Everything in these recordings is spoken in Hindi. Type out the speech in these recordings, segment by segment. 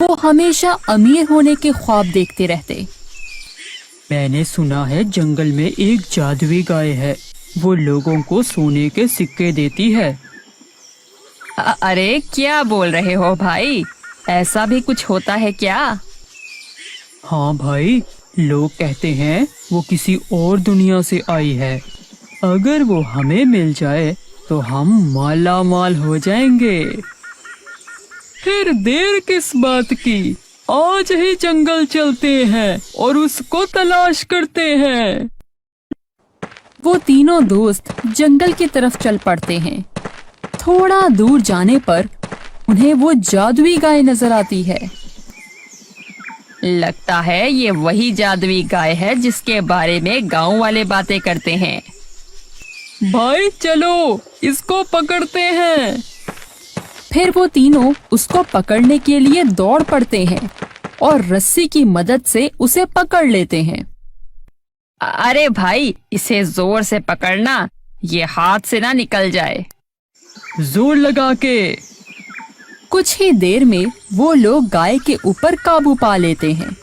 वो हमेशा अमीर होने के ख्वाब देखते रहते। मैंने सुना है जंगल में एक जादुई गाय है, वो लोगों को सोने के सिक्के देती है। अरे क्या बोल रहे हो भाई, ऐसा भी कुछ होता है क्या? हाँ भाई, लोग कहते हैं वो किसी और दुनिया से आई है। अगर वो हमें मिल जाए तो हम माला माल हो जाएंगे। फिर देर किस बात की, आज ही जंगल चलते हैं और उसको तलाश करते हैं। वो तीनों दोस्त जंगल की तरफ चल पड़ते हैं। थोड़ा दूर जाने पर उन्हें वो जादुई गाय नजर आती है। लगता है ये वही जादुई गाय है जिसके बारे में गांव वाले बातें करते हैं। भाई चलो, इसको पकड़ते हैं। फिर वो तीनों उसको पकड़ने के लिए दौड़ पड़ते हैं और रस्सी की मदद से उसे पकड़ लेते हैं। अरे भाई, इसे जोर से पकड़ना, ये हाथ से ना निकल जाए। जोर लगा के। कुछ ही देर में वो लोग गाय के ऊपर काबू पा लेते हैं।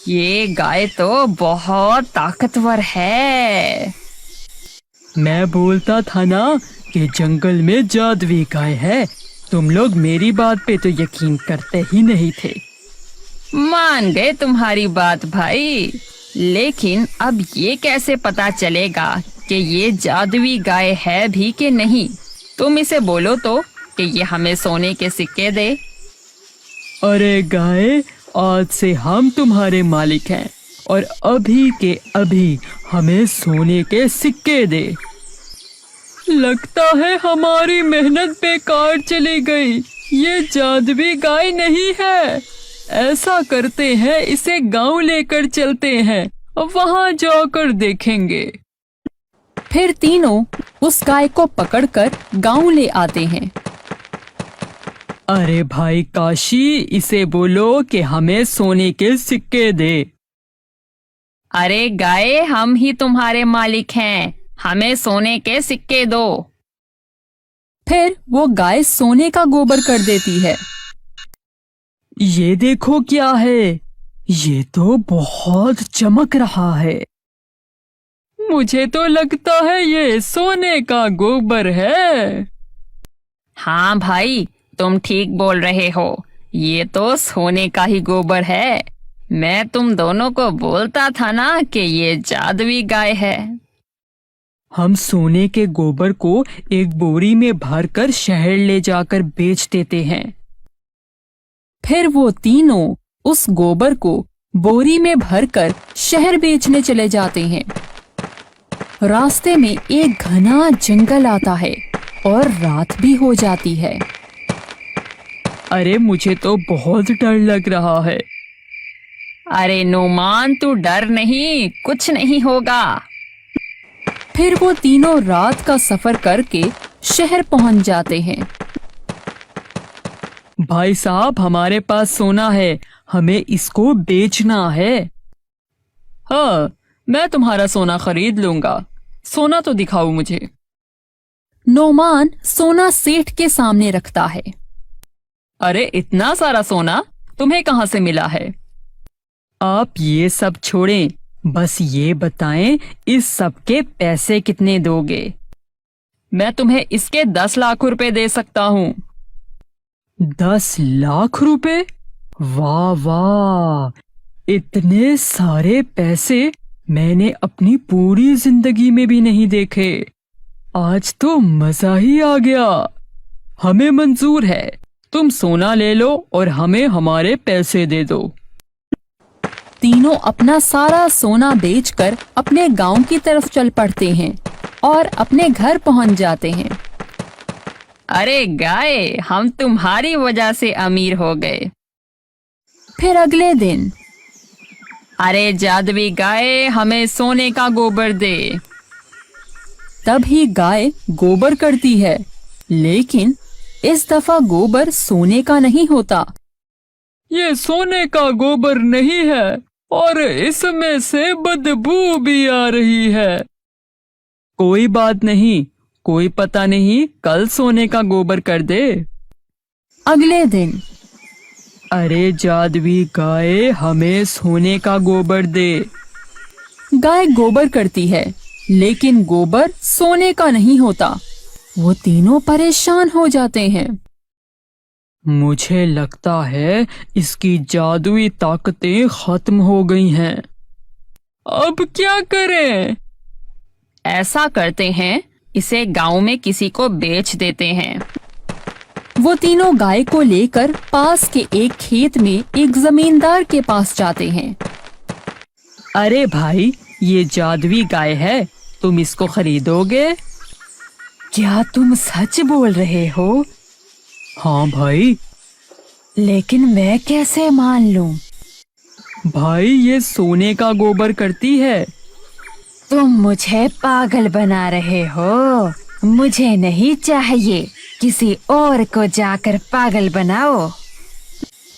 ये गाय तो बहुत ताकतवर है। मैं बोलता था ना कि जंगल में जादुई गाय है। तुम लोग मेरी बात पे तो यकीन करते ही नहीं थे। मान गए तुम्हारी बात भाई, लेकिन अब ये कैसे पता चलेगा कि ये जादुई गाय है भी कि नहीं? तुम इसे बोलो तो कि ये हमें सोने के सिक्के दे। अरे गाय, आज से हम तुम्हारे मालिक हैं और अभी के अभी हमें सोने के सिक्के दे। लगता है हमारी मेहनत बेकार चली गई। ये जादुई गाय नहीं है। ऐसा करते हैं, इसे गांव लेकर चलते हैं, वहां जाकर देखेंगे। फिर तीनों उस गाय को पकड़कर गांव ले आते हैं। अरे भाई काशी, इसे बोलो कि हमें सोने के सिक्के दे। अरे गाय, हम ही तुम्हारे मालिक हैं, हमें सोने के सिक्के दो। फिर वो गाय सोने का गोबर कर देती है। ये देखो क्या है, ये तो बहुत चमक रहा है। मुझे तो लगता है ये सोने का गोबर है। हाँ भाई, तुम ठीक बोल रहे हो, ये तो सोने का ही गोबर है। मैं तुम दोनों को बोलता था ना कि ये जादुई गाय है। हम सोने के गोबर को एक बोरी में भरकर शहर ले जाकर बेच देते हैं। फिर वो तीनों उस गोबर को बोरी में भरकर शहर बेचने चले जाते हैं। रास्ते में एक घना जंगल आता है और रात भी हो जाती है। अरे मुझे तो बहुत डर लग रहा है। अरे नुमान, तू डर नहीं, कुछ नहीं होगा। फिर वो तीनों रात का सफर करके शहर पहुंच जाते हैं। भाई साहब, हमारे पास सोना है, हमें इसको बेचना है। हाँ, मैं तुम्हारा सोना खरीद लूंगा। सोना तो दिखाओ मुझे। नोमान सोना सेठ के सामने रखता है। अरे इतना सारा सोना तुम्हें कहाँ से मिला है? आप ये सब छोड़ें, बस ये बताएं इस सब के पैसे कितने दोगे? मैं तुम्हें इसके 10 लाख रुपए दे सकता हूँ। 10 लाख रुपए? वाह वाह, इतने सारे पैसे मैंने अपनी पूरी जिंदगी में भी नहीं देखे। आज तो मजा ही आ गया। हमें मंजूर है, तुम सोना ले लो और हमें हमारे पैसे दे दो। तीनों अपना सारा सोना बेचकर अपने गांव की तरफ चल पड़ते हैं और अपने घर पहुंच जाते हैं। अरे गाय, हम तुम्हारी वजह से अमीर हो गए। फिर अगले दिन, अरे जादुई गाय, हमें सोने का गोबर दे। तभी गाय गोबर करती है, लेकिन इस दफा गोबर सोने का नहीं होता। ये सोने का गोबर नहीं है और इसमें से बदबू भी आ रही है। कोई बात नहीं, कोई पता नहीं, कल सोने का गोबर कर दे। अगले दिन, अरे जादुई गाय, हमें सोने का गोबर दे। गाय गोबर करती है, लेकिन गोबर सोने का नहीं होता। वो तीनों परेशान हो जाते हैं। मुझे लगता है इसकी जादुई ताकतें खत्म हो गई हैं। अब क्या करें? ऐसा करते हैं, इसे गांव में किसी को बेच देते हैं। वो तीनों गाय को लेकर पास के एक खेत में एक जमींदार के पास जाते हैं। अरे भाई, ये जादुई गाय है, तुम इसको खरीदोगे? क्या तुम सच बोल रहे हो? हाँ भाई। लेकिन मैं कैसे मान लूं? भाई, ये सोने का गोबर करती है। तुम मुझे पागल बना रहे हो। मुझे नहीं चाहिए, किसी और को जाकर पागल बनाओ।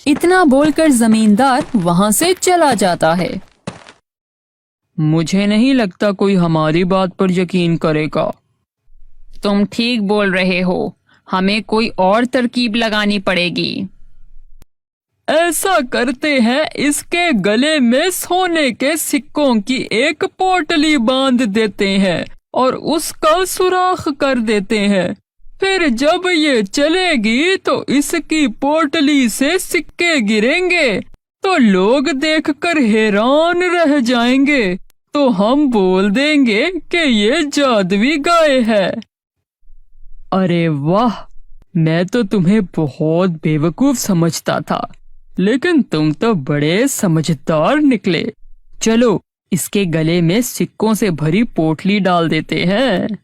इतना बोलकर जमींदार वहाँ से चला जाता है। मुझे नहीं लगता कोई हमारी बात पर यकीन करेगा। तुम ठीक बोल रहे हो, हमें कोई और तरकीब लगानी पड़ेगी। ऐसा करते हैं, इसके गले में सोने के सिक्कों की एक पोटली बांध देते हैं और उसका सुराख कर देते हैं। फिर जब ये चलेगी तो इसकी पोटली से सिक्के गिरेंगे तो लोग देखकर हैरान रह जाएंगे। तो हम बोल देंगे कि ये जादुई गाय है। अरे वाह, मैं तो तुम्हें बहुत बेवकूफ समझता था, लेकिन तुम तो बड़े समझदार निकले। चलो, इसके गले में सिक्कों से भरी पोटली डाल देते हैं।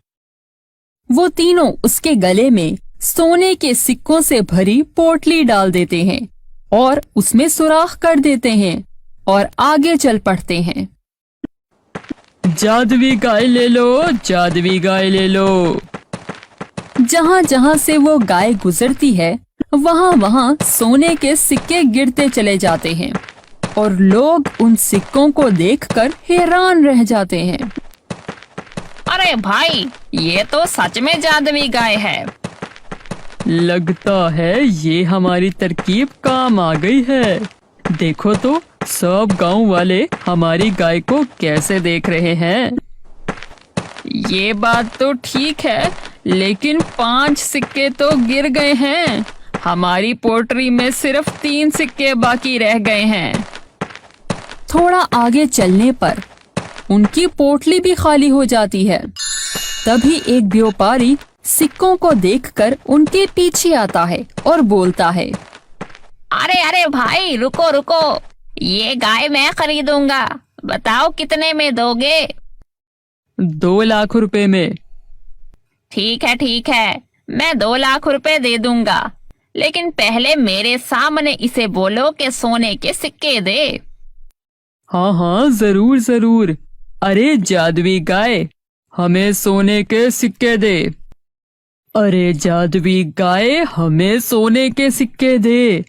वो तीनों उसके गले में सोने के सिक्कों से भरी पोटली डाल देते हैं और उसमें सुराख कर देते हैं और आगे चल पड़ते हैं। जादुई गाय ले लो, जादुई गाय ले लो। जहाँ जहाँ से वो गाय गुजरती है, वहाँ वहाँ सोने के सिक्के गिरते चले जाते हैं और लोग उन सिक्कों को देखकर हैरान रह जाते हैं। अरे भाई, ये तो सच में जादुई गाय है। लगता है ये हमारी तरकीब काम आ गई है। देखो तो, सब गांव वाले हमारी गाय को कैसे देख रहे हैं। ये बात तो ठीक है, लेकिन 5 सिक्के तो गिर गए हैं। हमारी पोटली में सिर्फ 3 सिक्के बाकी रह गए हैं। थोड़ा आगे चलने पर उनकी पोटली भी खाली हो जाती है। तभी एक व्यापारी सिक्कों को देखकर उनके पीछे आता है और बोलता है, अरे अरे भाई, रुको रुको, ये गाय मैं खरीदूंगा। बताओ कितने में दोगे? 2 लाख रुपए में। ठीक है, मैं 2 लाख रुपए दे दूंगा, लेकिन पहले मेरे सामने इसे बोलो कि सोने के सिक्के दे। हाँ हाँ, जरूर जरूर। अरे जादुई गाय, हमें सोने के सिक्के दे। अरे जादुई गाय, हमें सोने के सिक्के दे।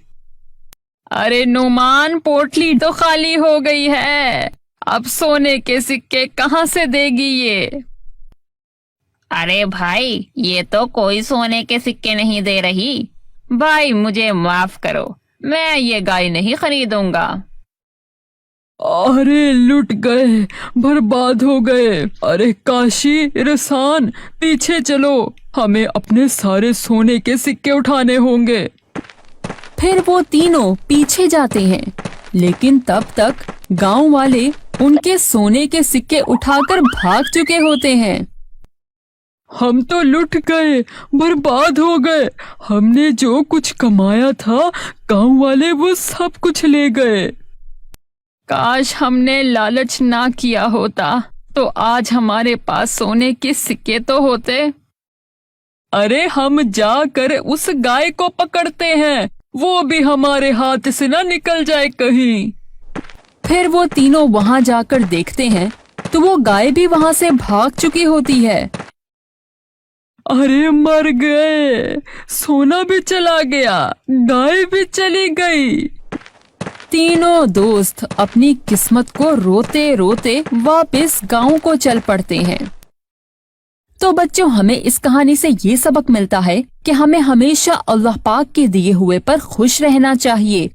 अरे नुमान, पोटली तो खाली हो गई है, अब सोने के सिक्के कहाँ से देगी ये? अरे भाई, ये तो कोई सोने के सिक्के नहीं दे रही। भाई मुझे माफ करो, मैं ये गाय नहीं खरीदूंगा। अरे लुट गए, बर्बाद हो गए। अरे काशी, रसान, पीछे चलो, हमें अपने सारे सोने के सिक्के उठाने होंगे। फिर वो तीनों पीछे जाते हैं, लेकिन तब तक गांव वाले उनके सोने के सिक्के उठाकर भाग चुके होते हैं। हम तो लुट गए, बर्बाद हो गए। हमने जो कुछ कमाया था, गांव वाले वो सब कुछ ले गए। काश हमने लालच ना किया होता, तो आज हमारे पास सोने के सिक्के तो होते। अरे हम जाकर उस गाय को पकड़ते हैं, वो भी हमारे हाथ से ना निकल जाए कहीं। फिर वो तीनों वहां जाकर देखते हैं तो वो गाय भी वहां से भाग चुकी होती है। अरे मर गए, सोना भी चला गया, गाय भी चली गई। तीनों दोस्त अपनी किस्मत को रोते रोते वापस गांव को चल पड़ते हैं। तो बच्चों, हमें इस कहानी से ये सबक मिलता है कि हमें हमेशा अल्लाह पाक के दिए हुए पर खुश रहना चाहिए